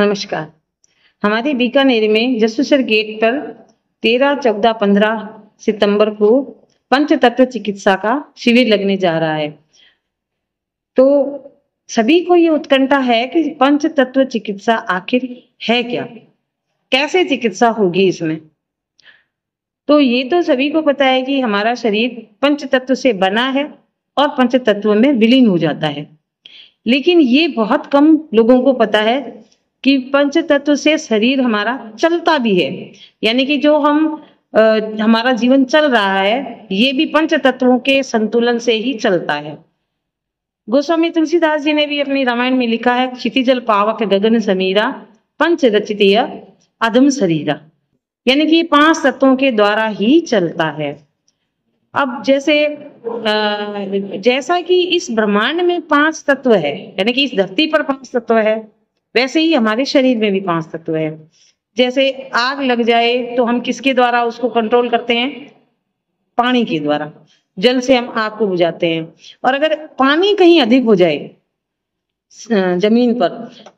नमस्कार। हमारे बीकानेर में जसुसर गेट पर 13, 14, 15 सितंबर को पंचतत्व चिकित्सा का शिविर लगने जा रहा है। तो सभी को ये उत्कंठा है कि पंचतत्व चिकित्सा आखिर है क्या, कैसे चिकित्सा होगी इसमें। तो ये तो सभी को पता है कि हमारा शरीर पंचतत्व से बना है और पंचतत्व में विलीन हो जाता है, लेकिन ये बहुत कम लोगों को पता है कि पंचतत्व से शरीर हमारा चलता भी है। यानी कि जो हमारा जीवन चल रहा है ये भी पंचतत्वों के संतुलन से ही चलता है। गोस्वामी तुलसीदास जी ने भी अपनी रामायण में लिखा है, क्षितिजल पावक गगन समीरा पंच रचितीय अधम शरीरा। यानी कि 5 तत्वों के द्वारा ही चलता है। अब जैसा कि इस ब्रह्मांड में 5 तत्व है, यानी कि इस धरती पर 5 तत्व है, वैसे ही हमारे शरीर में भी 5 तत्व है। जैसे आग लग जाए तो हम किसके द्वारा उसको कंट्रोल करते हैं? पानी के द्वारा। जल से हम आग को बुझाते हैं। और अगर पानी कहीं अधिक हो जाए जमीन पर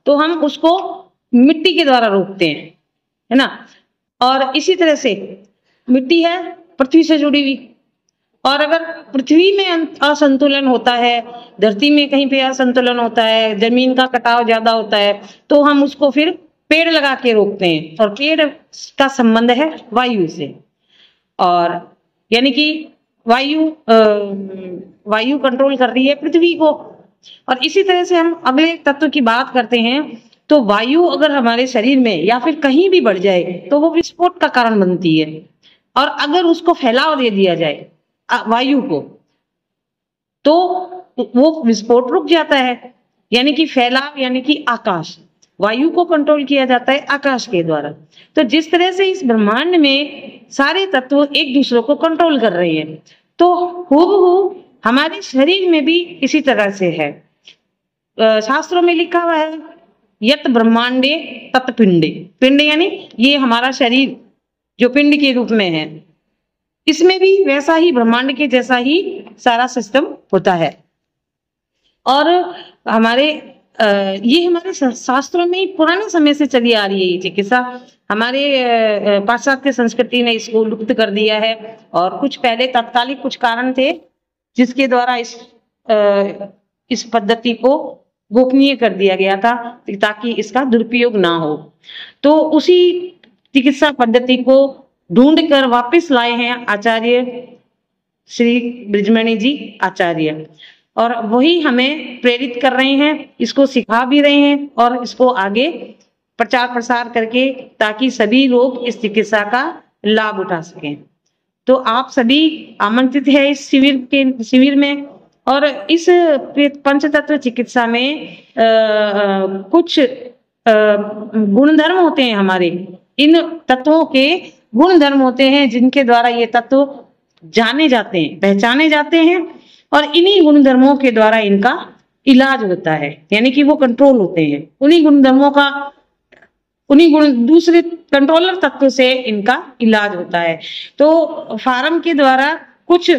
तो हम उसको मिट्टी के द्वारा रोकते हैं, है ना। और इसी तरह से मिट्टी है पृथ्वी से जुड़ी हुई, और अगर पृथ्वी में असंतुलन होता है, धरती में कहीं पे असंतुलन होता है, जमीन का कटाव ज्यादा होता है, तो हम उसको फिर पेड़ लगा के रोकते हैं। और पेड़ का संबंध है वायु से, और यानी कि वायु कंट्रोल कर रही है पृथ्वी को। और इसी तरह से हम अगले तत्व की बात करते हैं तो वायु अगर हमारे शरीर में या फिर कहीं भी बढ़ जाए तो वो विस्फोट का कारण बनती है। और अगर उसको फैलाव दे दिया जाए वायु को तो वो विस्फोट रुक जाता है। यानी कि फैलाव यानी कि आकाश, वायु को कंट्रोल किया जाता है आकाश के द्वारा। तो जिस तरह से इस ब्रह्मांड में सारे तत्व एक दूसरे को कंट्रोल कर रहे हैं, तो हूबहू हमारे शरीर में भी इसी तरह से है। शास्त्रों में लिखा हुआ है, यत ब्रह्मांडे तत् पिंडे। पिंड यानी ये हमारा शरीर जो पिंड के रूप में है, इसमें भी वैसा ही ब्रह्मांड के जैसा ही सारा सिस्टम होता है। और ये हमारे शास्त्रों में पुराने समय से चली आ रही है ये चिकित्सा। हमारे पाश्चात्य संस्कृति ने इसको लुप्त कर दिया है, और कुछ पहले तात्कालिक कुछ कारण थे जिसके द्वारा इस पद्धति को गोपनीय कर दिया गया था ताकि इसका दुरुपयोग ना हो। तो उसी चिकित्सा पद्धति को ढूंढ कर वापिस लाए हैं आचार्य श्री बृजमणि जी आचार्य, और वही हमें प्रेरित कर रहे हैं, इसको सिखा भी रहे हैं और इसको आगे प्रचार प्रसार करके ताकि सभी लोग इस चिकित्सा का लाभ उठा सकें। तो आप सभी आमंत्रित है इस शिविर में। और इस पंचतत्व चिकित्सा में कुछ गुणधर्म होते हैं हमारे, इन तत्वों के गुण धर्म होते हैं जिनके द्वारा ये तत्व जाने जाते हैं, पहचाने जाते हैं, और इन्हीं गुण धर्मों के द्वारा इनका इलाज होता है। यानी कि वो कंट्रोल होते हैं, दूसरे कंट्रोलर तत्व से इनका इलाज होता है। तो फार्म के द्वारा कुछ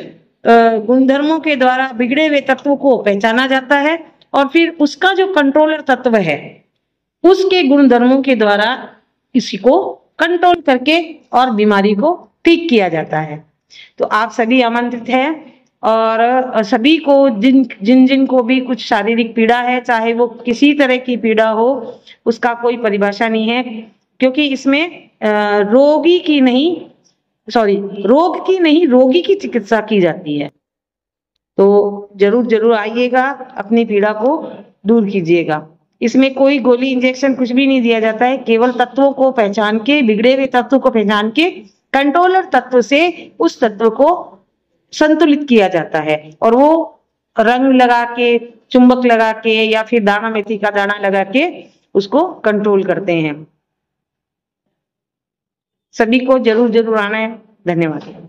गुणधर्मों के द्वारा बिगड़े हुए तत्व को पहचाना जाता है, और फिर उसका जो कंट्रोलर तत्व है उसके गुणधर्मों के द्वारा इसी को कंट्रोल करके और बीमारी को ठीक किया जाता है। तो आप सभी आमंत्रित हैं, और सभी को जिन को भी कुछ शारीरिक पीड़ा है, चाहे वो किसी तरह की पीड़ा हो, उसका कोई परिभाषा नहीं है, क्योंकि इसमें रोग की नहीं रोगी की चिकित्सा की जाती है। तो जरूर आइएगा, अपनी पीड़ा को दूर कीजिएगा। इसमें कोई गोली इंजेक्शन कुछ भी नहीं दिया जाता है, केवल तत्वों को पहचान के, बिगड़े हुए तत्व को पहचान के कंट्रोलर तत्व से उस तत्व को संतुलित किया जाता है, और वो रंग लगा के, चुंबक लगा के, या फिर दाना मेथी का दाना लगा के उसको कंट्रोल करते हैं। सभी को जरूर आना है। धन्यवाद।